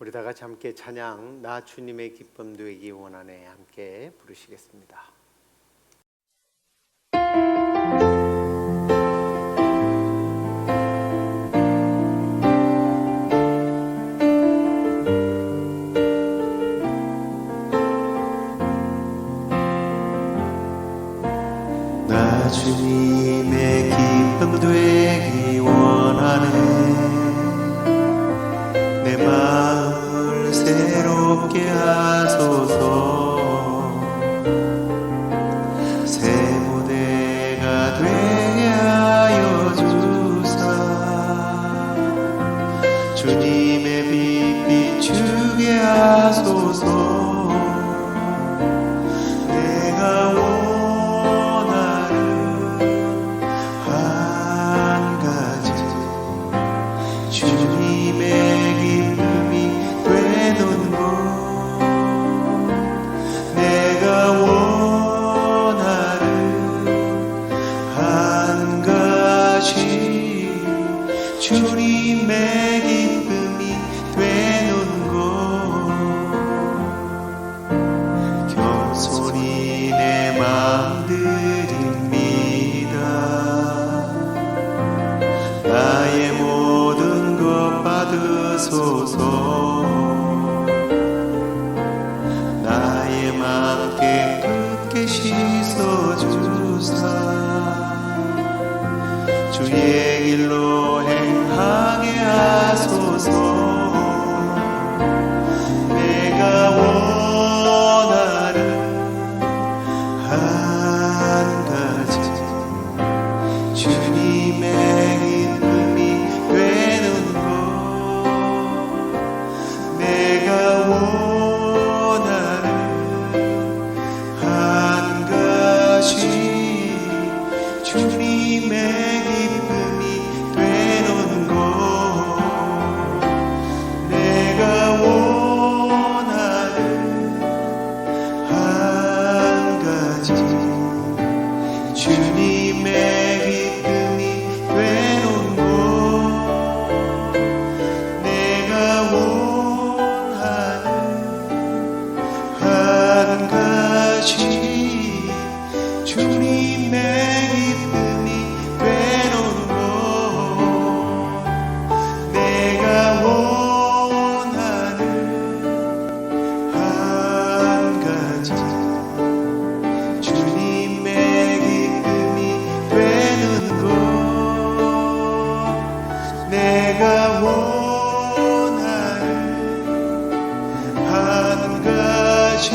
우리 다 같이 함께 찬양 나 주님의 기쁨 되기 원하네 함께 부르시겠습니다. 나 주님의 기쁨 되기 원하네. 내 마음을 새롭게 하소서. 새 무대가 되게 하여 주사. 주님의 빛 비추게 하소서. 주님의 기쁨이 되는 것, 겸손히 내 마음 드립니다. 나의 모든 것 받으소서. 나의 마음 깨끗게 씻어주사. 주의 길로 행하게 하소서. 내가 원하는 한 가지, 주님의 기쁨이 되는 것. 내가 원하는 한 가지, 주님의 기쁨이 되는 것. 내가 원하는 한 가지, 주님의 기쁨이 되는 것. 내가 원하는 한 가지, 주님의 기쁨이 되는 것. 내가 원하는 한 가지, 주님의 기쁨이 되는 것. 내가 원하는 한 가지,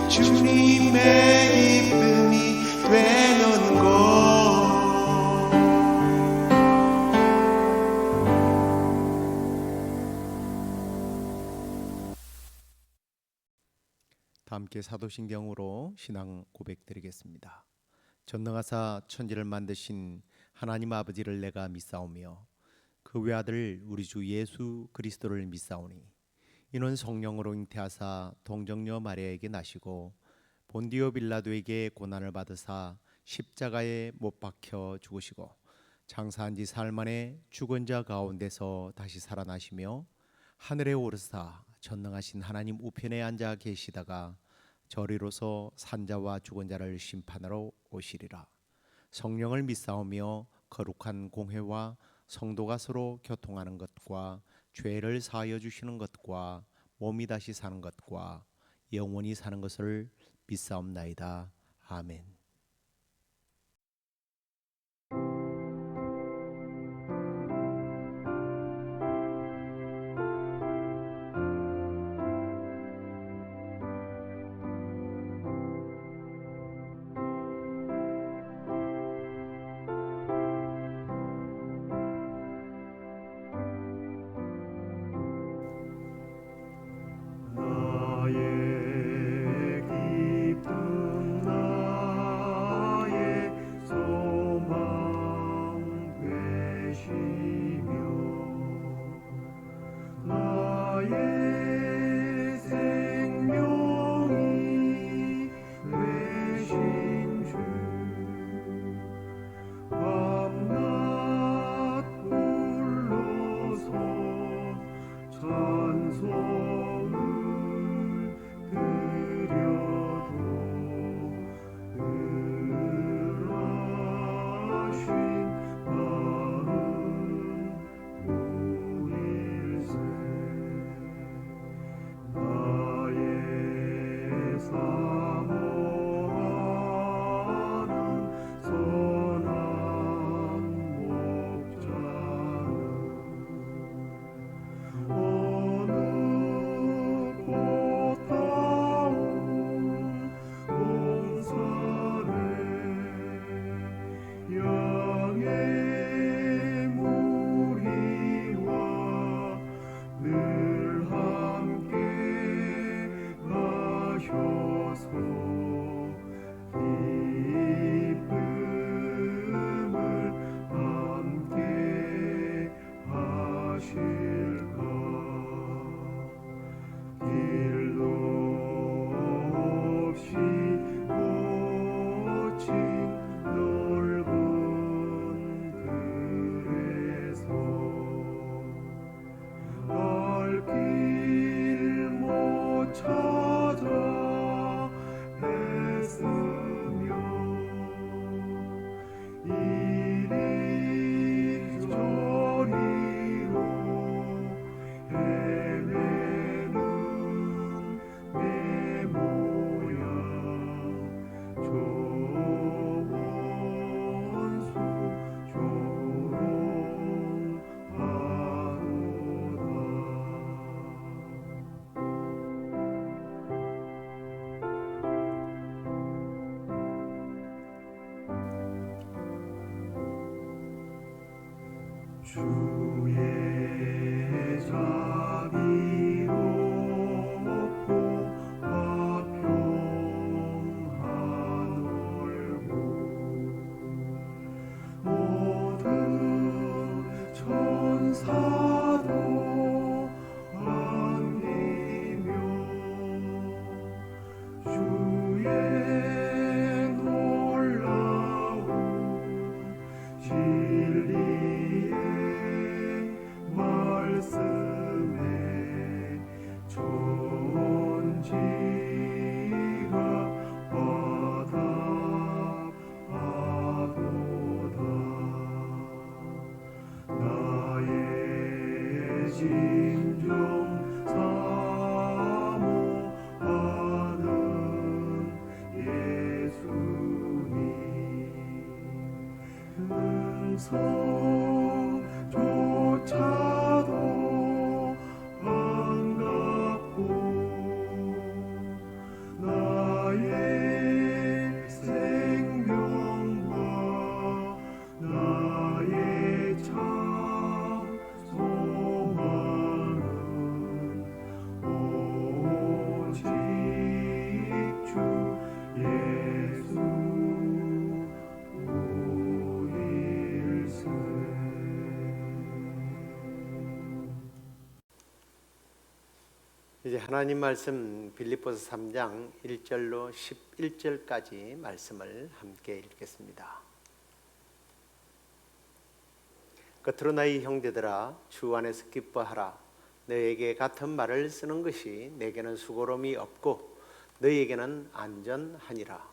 주님의 기쁨이 되는 것. 다 함께 사도신경으로 신앙 고백드리겠습니다. 전능하사 천지를 만드신 하나님 아버지를 내가 믿사오며 그 외아들 우리 주 예수 그리스도를 믿사오니 이는 성령으로 잉태하사 동정녀 마리아에게 나시고 본디오 빌라도에게 고난을 받으사 십자가에 못 박혀 죽으시고 장사한 지 사흘 만에 죽은 자 가운데서 다시 살아나시며 하늘에 오르사 전능하신 하나님 우편에 앉아 계시다가 저리로서 산자와 죽은 자를 심판하러 오시리라. 성령을 믿사오며 거룩한 공회와 성도가 서로 교통하는 것과 죄를 사하여 주시는 것과 몸이 다시 사는 것과 영원히 사는 것을 믿사옵나이다. 아멘. 밤낮 불러서 성조차도 반갑고 나의 생명과 나의 참 소망은 오직 주 예수 이제 하나님 말씀 빌립보서 3장 1절로 11절까지 말씀을 함께 읽겠습니다. 끝으로 나의 형제들아 주 안에서 기뻐하라. 너에게 같은 말을 쓰는 것이 내게는 수고로움이 없고 너에게는 안전하니라.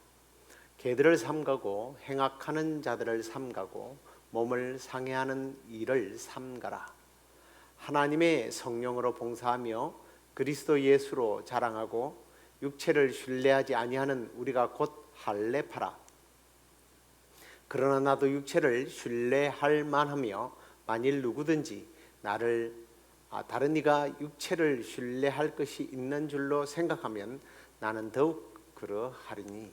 개들을 삼가고 행악하는 자들을 삼가고 몸을 상해하는 일을 삼가라. 하나님의 성령으로 봉사하며 그리스도 예수로 자랑하고 육체를 신뢰하지 아니하는 우리가 곧 할례파라. 그러나 나도 육체를 신뢰할 만하며 만일 누구든지 다른 이가 육체를 신뢰할 것이 있는 줄로 생각하면 나는 더욱 그러하리니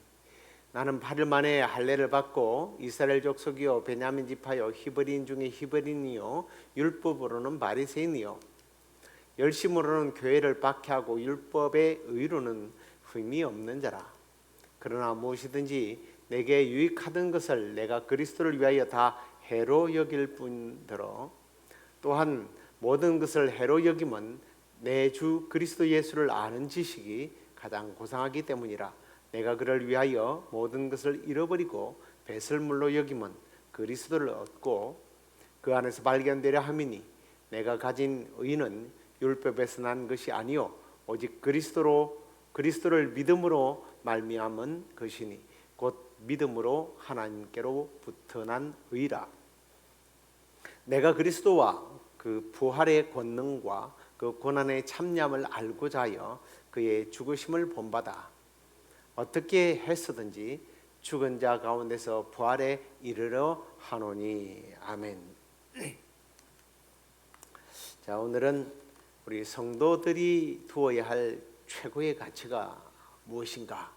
나는 8일 만에 할례를 받고 이스라엘 족속이요 베냐민 지파요 히브리인 중에 히브리인이요 율법으로는 바리새인이요 열심으로는 교회를 박해하고 율법의 의로는 흠이 없는 자라. 그러나 무엇이든지 내게 유익하던 것을 내가 그리스도를 위하여 다 해로 여길 뿐더러 또한 모든 것을 해로 여김은 내 주 그리스도 예수를 아는 지식이 가장 고상하기 때문이라. 내가 그를 위하여 모든 것을 잃어버리고 배설물로 여김은 그리스도를 얻고 그 안에서 발견되려 함이니 내가 가진 의는 율법에서 난 것이 아니요 오직 그리스도를 믿음으로 말미암은 것이니 곧 믿음으로 하나님께로부터 난 의라. 내가 그리스도와 그 부활의 권능과 그 고난의 참념을 알고자 하여 그의 죽으심을 본받아 어떻게 했었든지 죽은 자 가운데서 부활에 이르러 하노니. 아멘. 자, 오늘은 우리 성도들이 두어야 할 최고의 가치가 무엇인가,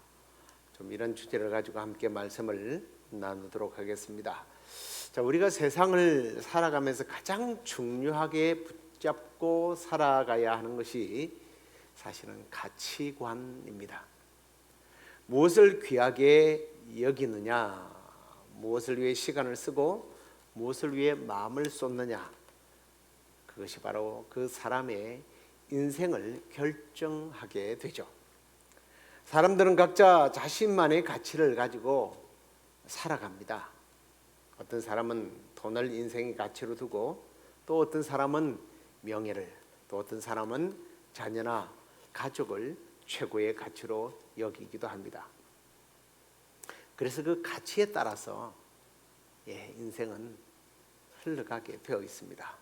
좀 이런 주제를 가지고 함께 말씀을 나누도록 하겠습니다. 자, 우리가 세상을 살아가면서 가장 중요하게 붙잡고 살아가야 하는 것이 사실은 가치관입니다. 무엇을 귀하게 여기느냐, 무엇을 위해 시간을 쓰고 무엇을 위해 마음을 쏟느냐, 그것이 바로 그 사람의 인생을 결정하게 되죠. 사람들은 각자 자신만의 가치를 가지고 살아갑니다. 어떤 사람은 돈을 인생의 가치로 두고, 또 어떤 사람은 명예를, 또 어떤 사람은 자녀나 가족을 최고의 가치로 여기기도 합니다. 그래서 그 가치에 따라서 인생은 흘러가게 되어 있습니다.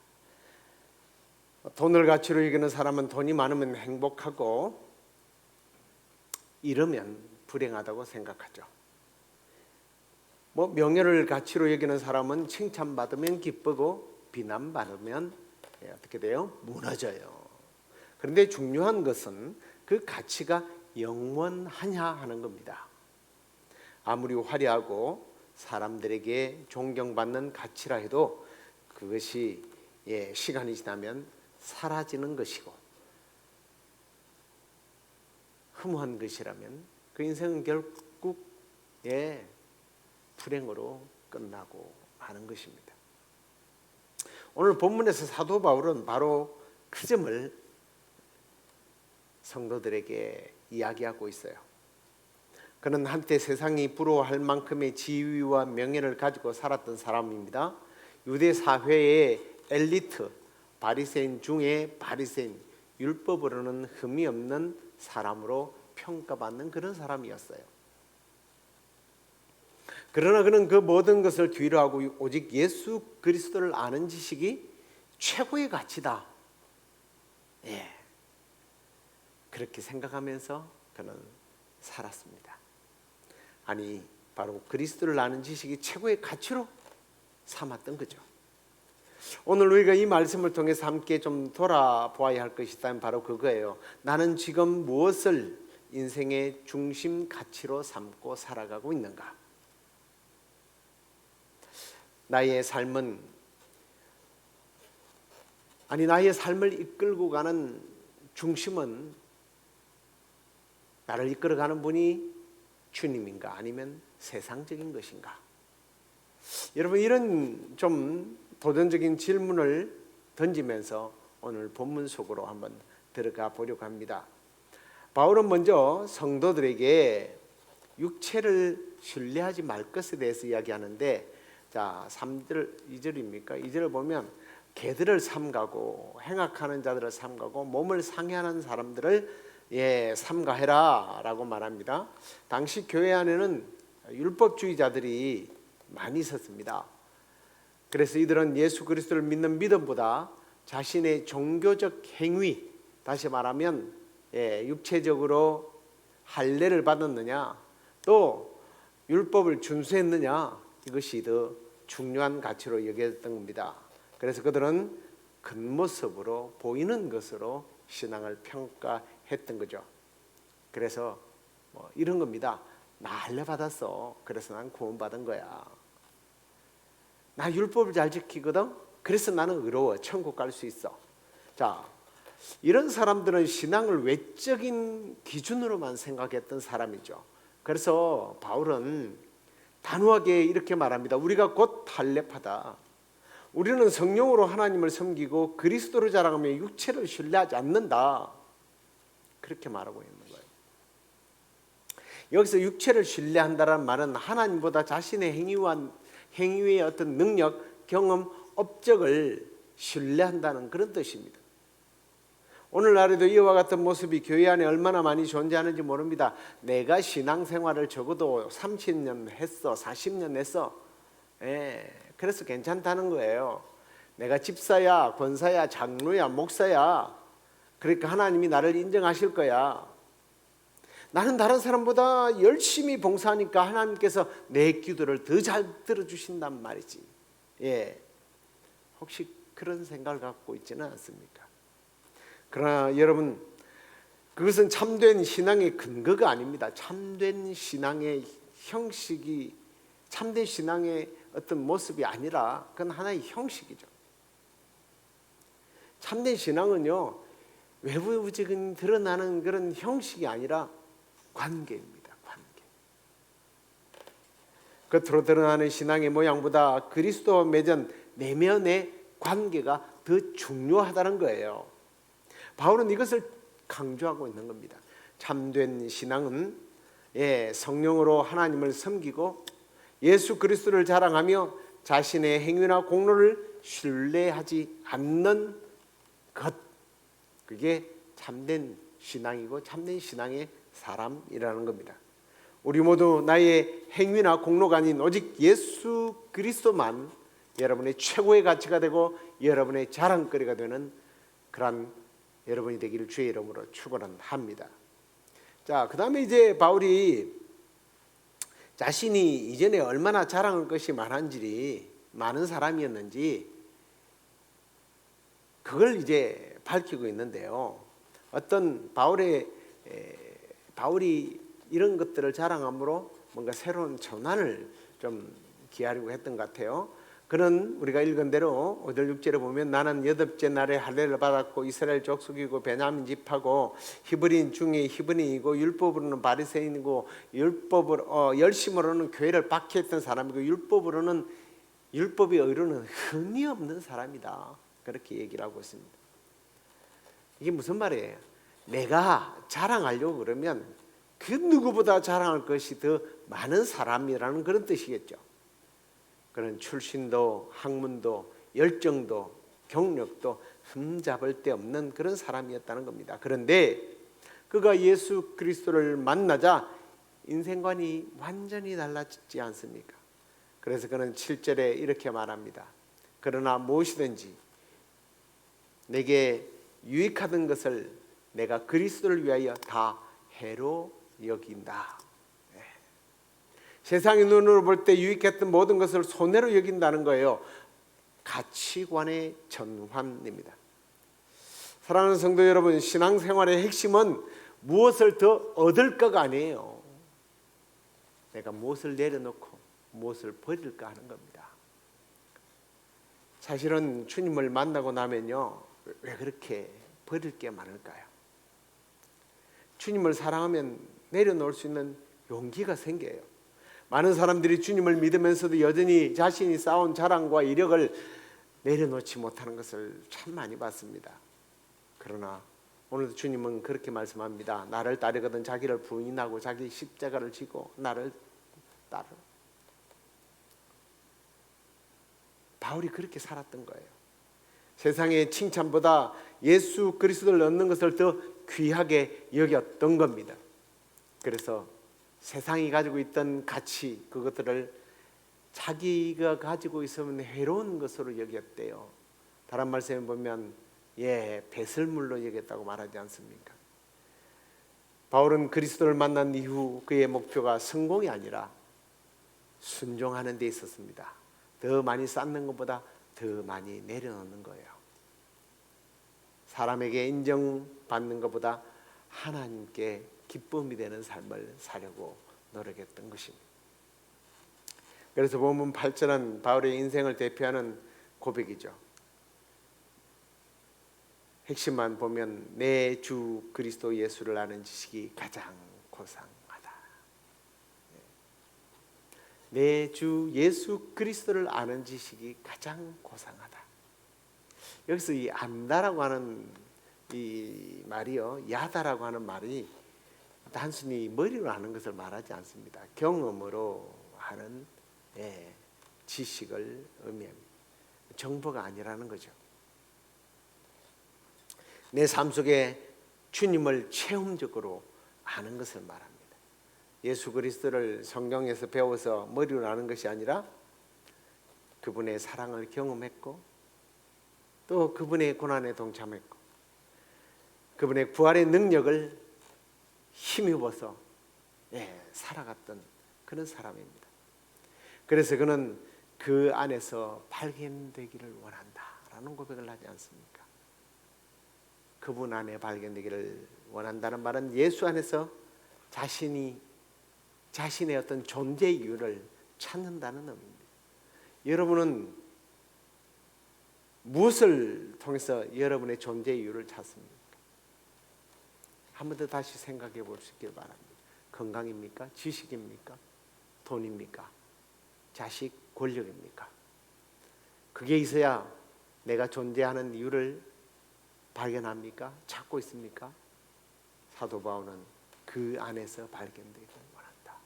돈을 가치로 여기는 사람은 돈이 많으면 행복하고 잃으면 불행하다고 생각하죠. 명예를 가치로 여기는 사람은 칭찬받으면 기쁘고 비난받으면 어떻게 돼요? 무너져요. 그런데 중요한 것은 그 가치가 영원하냐 하는 겁니다. 아무리 화려하고 사람들에게 존경받는 가치라 해도 그것이 시간이 지나면 사라지는 것이고, 허무한 것이라면 그 인생은 결국 불행으로 끝나고 마는 것입니다. 오늘 본문에서 사도 바울은 바로 그 점을 성도들에게 이야기하고 있어요. 그는 한때 세상이 부러워할 만큼의 지위와 명예를 가지고 살았던 사람입니다. 유대 사회의 엘리트, 바리새인 중에 바리새인, 율법으로는 흠이 없는 사람으로 평가받는 그런 사람이었어요. 그러나 그는 그 모든 것을 뒤로하고 오직 예수 그리스도를 아는 지식이 최고의 가치다, 그렇게 생각하면서 그는 살았습니다. 아니, 바로 그리스도를 아는 지식이 최고의 가치로 삼았던 거죠. 오늘 우리가 이 말씀을 통해서 함께 좀 돌아보아야 할 것이 있다면 바로 그거예요. 나는 지금 무엇을 인생의 중심 가치로 삼고 살아가고 있는가? 나의 삶을 이끌고 가는 중심은, 나를 이끌어가는 분이 주님인가 아니면 세상적인 것인가? 여러분, 이런 좀 도전적인 질문을 던지면서 오늘 본문 속으로 한번 들어가 보려고 합니다. 바울은 먼저 성도들에게 육체를 신뢰하지 말 것에 대해서 이야기하는데, 자, 3절, 2절입니까? 2절을 보면 개들을 삼가고 행악하는 자들을 삼가고 몸을 상해하는 사람들을 삼가해라 라고 말합니다. 당시 교회 안에는 율법주의자들이 많이 있었습니다. 그래서 이들은 예수 그리스도를 믿는 믿음보다 자신의 종교적 행위, 다시 말하면 육체적으로 할례를 받았느냐, 또 율법을 준수했느냐, 이것이 더 중요한 가치로 여겼던 겁니다. 그래서 그들은 겉모습으로 보이는 것으로 신앙을 평가했던 거죠. 그래서 이런 겁니다. 나 할례 받았어. 그래서 난 구원받은 거야. 나 율법을 잘 지키거든. 그래서 나는 의로워. 천국 갈 수 있어. 자, 이런 사람들은 신앙을 외적인 기준으로만 생각했던 사람이죠. 그래서 바울은 단호하게 이렇게 말합니다. 우리가 곧 할례파다. 우리는 성령으로 하나님을 섬기고 그리스도를 자랑하며 육체를 신뢰하지 않는다. 그렇게 말하고 있는 거예요. 여기서 육체를 신뢰한다는 말은 하나님보다 자신의 행위의 어떤 능력, 경험, 업적을 신뢰한다는 그런 뜻입니다. 오늘날에도 이와 같은 모습이 교회 안에 얼마나 많이 존재하는지 모릅니다. 내가 신앙생활을 적어도 30년 했어, 40년 했어, 그래서 괜찮다는 거예요. 내가 집사야, 권사야, 장로야, 목사야, 그러니까 하나님이 나를 인정하실 거야. 나는 다른 사람보다 열심히 봉사하니까 하나님께서 내 기도를 더 잘 들어주신단 말이지. 혹시 그런 생각을 갖고 있지는 않습니까? 그러나 여러분, 그것은 참된 신앙의 근거가 아닙니다. 참된 신앙의 형식이, 참된 신앙의 어떤 모습이 아니라 그건 하나의 형식이죠. 참된 신앙은요, 외부적인 드러나는 그런 형식이 아니라 관계입니다. 관계. 겉으로 드러나는 신앙의 모양보다 그리스도와 맺은 내면의 관계가 더 중요하다는 거예요. 바울은 이것을 강조하고 있는 겁니다. 참된 신앙은 성령으로 하나님을 섬기고 예수 그리스도를 자랑하며 자신의 행위나 공로를 신뢰하지 않는 것, 그게 참된 신앙이고 참된 신앙의 사람이라는 겁니다. 우리 모두 나의 행위나 공로가 아닌 오직 예수 그리스도만 여러분의 최고의 가치가 되고 여러분의 자랑거리가 되는 그런 여러분이 되기를 주의 이름으로 축원합니다. 자, 그 다음에 이제 바울이 자신이 이전에 얼마나 자랑할 것이 많은 사람이었는지 그걸 이제 밝히고 있는데요. 어떤 바울이 이런 것들을 자랑함으로 뭔가 새로운 전환을 좀 기하려고 했던 것 같아요. 그는 우리가 읽은 대로 5절 6절에 보면 나는 8째 날에 할례를 받았고 이스라엘 족속이고 베냐민 집하고 히브리인 중에 히브리인이고 율법으로는 바리새인이고 율법으로 열심으로는 교회를 박해했던 사람이고 율법의 의로는 흠이 없는 사람이다. 그렇게 얘기를 하고 있습니다. 이게 무슨 말이에요? 내가 자랑하려고 그러면 그 누구보다 자랑할 것이 더 많은 사람이라는 그런 뜻이겠죠. 그런 출신도 학문도 열정도 경력도 흠잡을 데 없는 그런 사람이었다는 겁니다. 그런데 그가 예수 그리스도를 만나자 인생관이 완전히 달라지지 않습니까? 그래서 그는 7절에 이렇게 말합니다. 그러나 무엇이든지 내게 유익하던 것을 내가 그리스도를 위하여 다 해로 여긴다. 세상의 눈으로 볼 때 유익했던 모든 것을 손해로 여긴다는 거예요. 가치관의 전환입니다. 사랑하는 성도 여러분, 신앙생활의 핵심은 무엇을 더 얻을까가 아니에요. 내가 무엇을 내려놓고 무엇을 버릴까 하는 겁니다. 사실은 주님을 만나고 나면요, 왜 그렇게 버릴 게 많을까요? 주님을 사랑하면 내려놓을 수 있는 용기가 생겨요. 많은 사람들이 주님을 믿으면서도 여전히 자신이 쌓은 자랑과 이력을 내려놓지 못하는 것을 참 많이 봤습니다. 그러나 오늘도 주님은 그렇게 말씀합니다. 나를 따르거든 자기를 부인하고 자기 십자가를 지고 나를 따르. 바울이 그렇게 살았던 거예요. 세상의 칭찬보다 예수 그리스도를 얻는 것을 더 귀하게 여겼던 겁니다. 그래서 세상이 가지고 있던 가치, 그것들을 자기가 가지고 있으면 해로운 것으로 여겼대요. 다른 말씀에 보면 배설물로 여겼다고 말하지 않습니까? 바울은 그리스도를 만난 이후 그의 목표가 성공이 아니라 순종하는 데 있었습니다. 더 많이 쌓는 것보다 더 많이 내려놓는 거예요. 사람에게 인정받는 것보다 하나님께 기쁨이 되는 삶을 살려고 노력했던 것입니다. 그래서 본문 8절은 바울의 인생을 대표하는 고백이죠. 핵심만 보면 내 주 그리스도 예수를 아는 지식이 가장 고상하다. 내 주 예수 그리스도를 아는 지식이 가장 고상하다. 여기서 이 안다라고 하는 이 말이요, 야다라고 하는 말이 단순히 머리로 하는 것을 말하지 않습니다. 경험으로 하는 지식을 의미합니다. 정보가 아니라는 거죠. 내 삶 속에 주님을 체험적으로 아는 것을 말합니다. 예수 그리스도를 성경에서 배워서 머리로 아는 것이 아니라 그분의 사랑을 경험했고 또 그분의 고난에 동참했고 그분의 부활의 능력을 힘입어서 살아갔던 그런 사람입니다. 그래서 그는 그 안에서 발견되기를 원한다라는 고백을 하지 않습니까? 그분 안에 발견되기를 원한다는 말은 예수 안에서 자신의 어떤 존재 이유를 찾는다는 의미입니다. 여러분은 무엇을 통해서 여러분의 존재 이유를 찾습니까? 한 번 더 다시 생각해 보시길 바랍니다. 건강입니까? 지식입니까? 돈입니까? 자식, 권력입니까? 그게 있어야 내가 존재하는 이유를 발견합니까? 찾고 있습니까? 사도 바울은 그 안에서 발견되기를 원한다.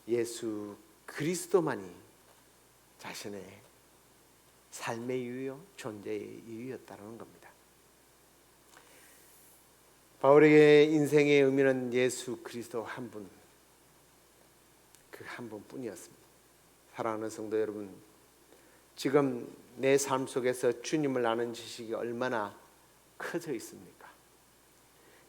예수 그리스도만이 자신의 삶의 이유요, 존재의 이유였다는 겁니다. 바울에게 인생의 의미는 예수 그리스도 한 분, 그 한 분뿐이었습니다. 사랑하는 성도 여러분, 지금 내 삶 속에서 주님을 아는 지식이 얼마나 커져 있습니까?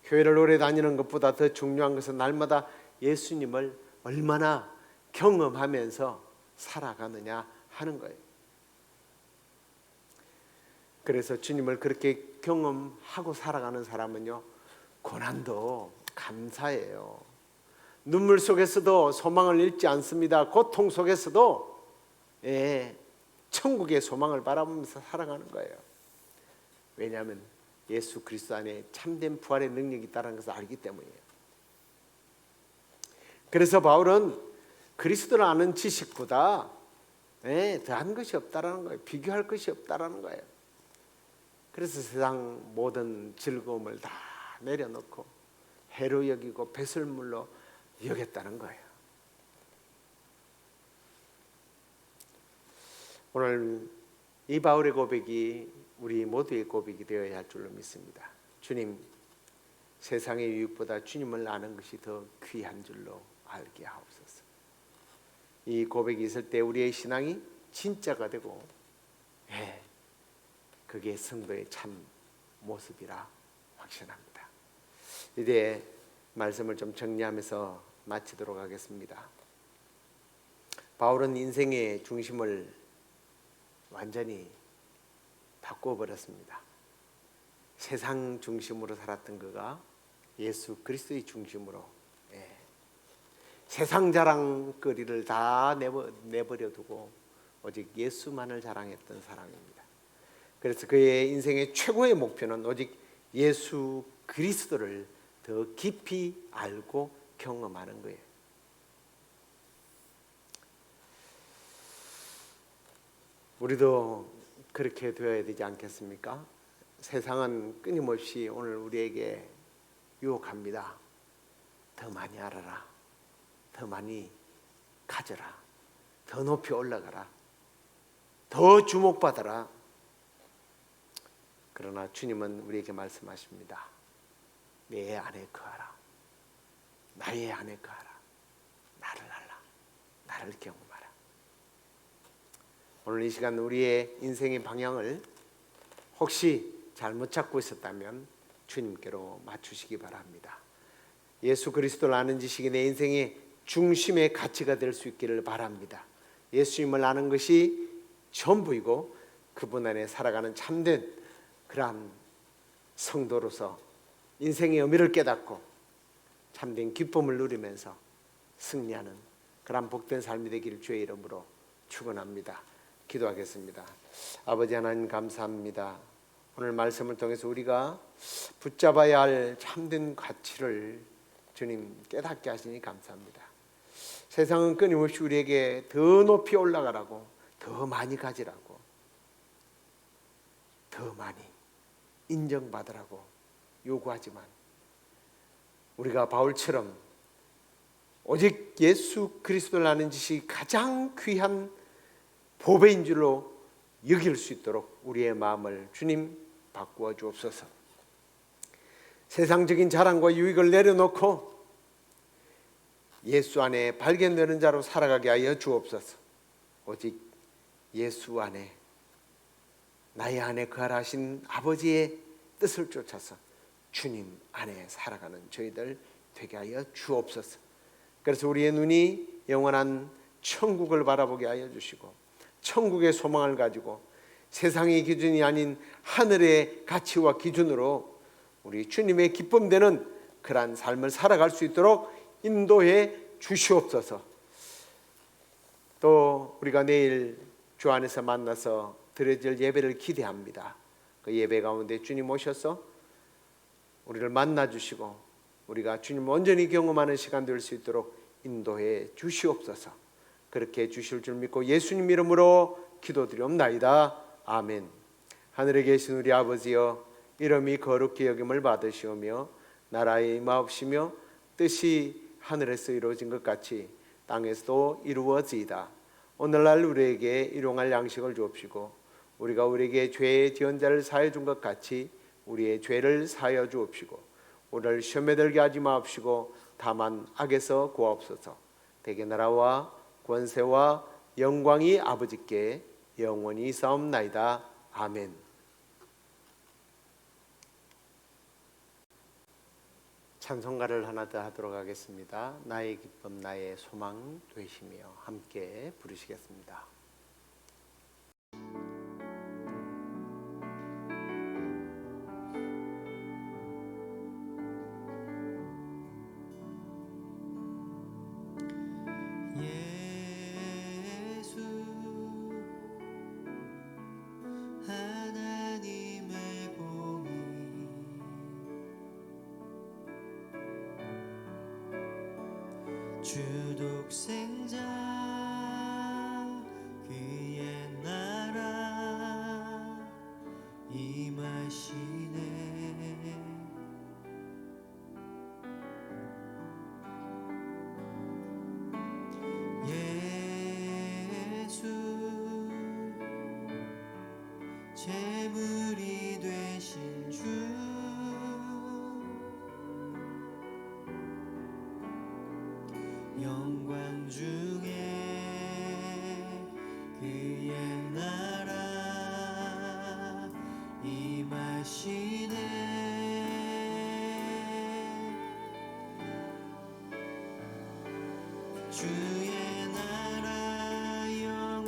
교회를 오래 다니는 것보다 더 중요한 것은 날마다 예수님을 얼마나 경험하면서 살아가느냐 하는 거예요. 그래서 주님을 그렇게 경험하고 살아가는 사람은요, 고난도 감사해요. 눈물 속에서도 소망을 잃지 않습니다. 고통 속에서도 천국의 소망을 바라보면서 살아가는 거예요. 왜냐하면 예수 그리스도 안에 참된 부활의 능력이 있다는 것을 알기 때문이에요. 그래서 바울은 그리스도를 아는 지식보다 더한 것이 없다라는 거예요. 비교할 것이 없다라는 거예요. 그래서 세상 모든 즐거움을 다 내려놓고 해로 여기고 배설물로 여겼다는 거예요. 오늘 이 바울의 고백이 우리 모두의 고백이 되어야 할 줄로 믿습니다. 주님, 세상의 유익보다 주님을 아는 것이 더 귀한 줄로 알게 하옵소서. 이 고백이 있을 때 우리의 신앙이 진짜가 되고, 그게 성도의 참 모습이라 확신합니다. 이제 말씀을 좀 정리하면서 마치도록 하겠습니다. 바울은 인생의 중심을 완전히 바꿔버렸습니다. 세상 중심으로 살았던 그가 예수 그리스도의 중심으로, 세상 자랑거리를 다 내버려 두고 오직 예수만을 자랑했던 사람입니다. 그래서 그의 인생의 최고의 목표는 오직 예수 그리스도를 더 깊이 알고 경험하는 거예요. 우리도 그렇게 되어야 되지 않겠습니까? 세상은 끊임없이 오늘 우리에게 유혹합니다. 더 많이 알아라, 더 많이 가져라, 더 높이 올라가라, 더 주목받아라. 그러나 주님은 우리에게 말씀하십니다. 내 안에 거하라, 나의 안에 거하라, 나를 알라, 나를 경험하라. 오늘 이 시간 우리의 인생의 방향을 혹시 잘못 잡고 있었다면 주님께로 맞추시기 바랍니다. 예수 그리스도를 아는 지식이 내 인생의 중심의 가치가 될 수 있기를 바랍니다. 예수님을 아는 것이 전부이고 그분 안에 살아가는 참된 그러한 성도로서 인생의 의미를 깨닫고 참된 기쁨을 누리면서 승리하는 그러한 복된 삶이 되기를 주의 이름으로 축원합니다. 기도하겠습니다. 아버지 하나님 감사합니다. 오늘 말씀을 통해서 우리가 붙잡아야 할 참된 가치를 주님 깨닫게 하시니 감사합니다. 세상은 끊임없이 우리에게 더 높이 올라가라고, 더 많이 가지라고, 더 많이 인정받으라고 요구하지만 우리가 바울처럼 오직 예수 그리스도를 아는 지식이 가장 귀한 보배인 줄로 여길 수 있도록 우리의 마음을 주님 바꾸어 주옵소서. 세상적인 자랑과 유익을 내려놓고 예수 안에 발견되는 자로 살아가게 하여 주옵소서. 오직 예수 안에, 나의 안에 거하라 하신 아버지의 뜻을 쫓아서 주님 안에 살아가는 저희들 되게 하여 주옵소서. 그래서 우리의 눈이 영원한 천국을 바라보게 하여 주시고 천국의 소망을 가지고 세상의 기준이 아닌 하늘의 가치와 기준으로 우리 주님의 기쁨되는 그러한 삶을 살아갈 수 있도록 인도해 주시옵소서. 또 우리가 내일 주 안에서 만나서 드려질 예배를 기대합니다. 그 예배 가운데 주님 오셔서 우리를 만나 주시고 우리가 주님 온전히 경험하는 시간 될 수 있도록 인도해 주시옵소서. 그렇게 해 주실 줄 믿고 예수님 이름으로 기도드리옵나이다. 아멘. 하늘에 계신 우리 아버지여, 이름이 거룩히 여김을 받으시오며 나라의 임하옵시며 뜻이 하늘에서 이루어진 것 같이 땅에서도 이루어지이다. 오늘날 우리에게 일용할 양식을 주옵시고 우리가 우리에게 죄의 지은 자를 사하여 준 것 같이 우리의 죄를 사하여 주옵시고 우리를 시험에 들게 하지 마옵시고 다만 악에서 구하옵소서. 대개 나라와 권세와 영광이 아버지께 영원히 있사옵나이다. 아멘. 찬송가를 하나 더 하도록 하겠습니다. 나의 기쁨 나의 소망 되시며 함께 부르시겠습니다. 주 독생자 그의 나라 임하시네. 예수 제물이 되신 주 영광 중에 그의 나라 임하시네. 주의 나라 영원하며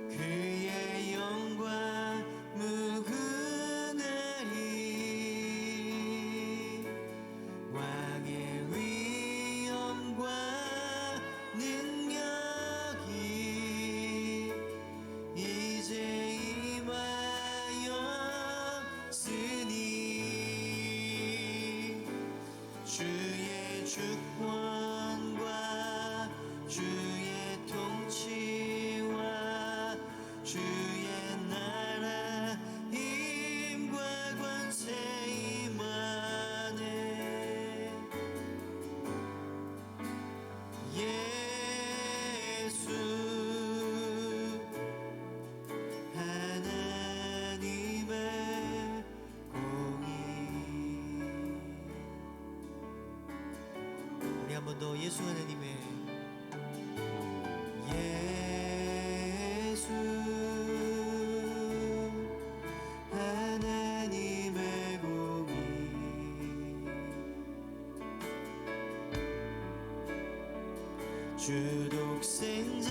그의 영광 무궁하리. 왕의 위엄과 능력이 이제 임하였으니 주의 주권과 주의 통치와 주의 나라 힘과 권세 임하네. 예수 하나님의 공의. 우리 한 번 더 예수 하나님의 예수 하나님의 공의. 주 독생자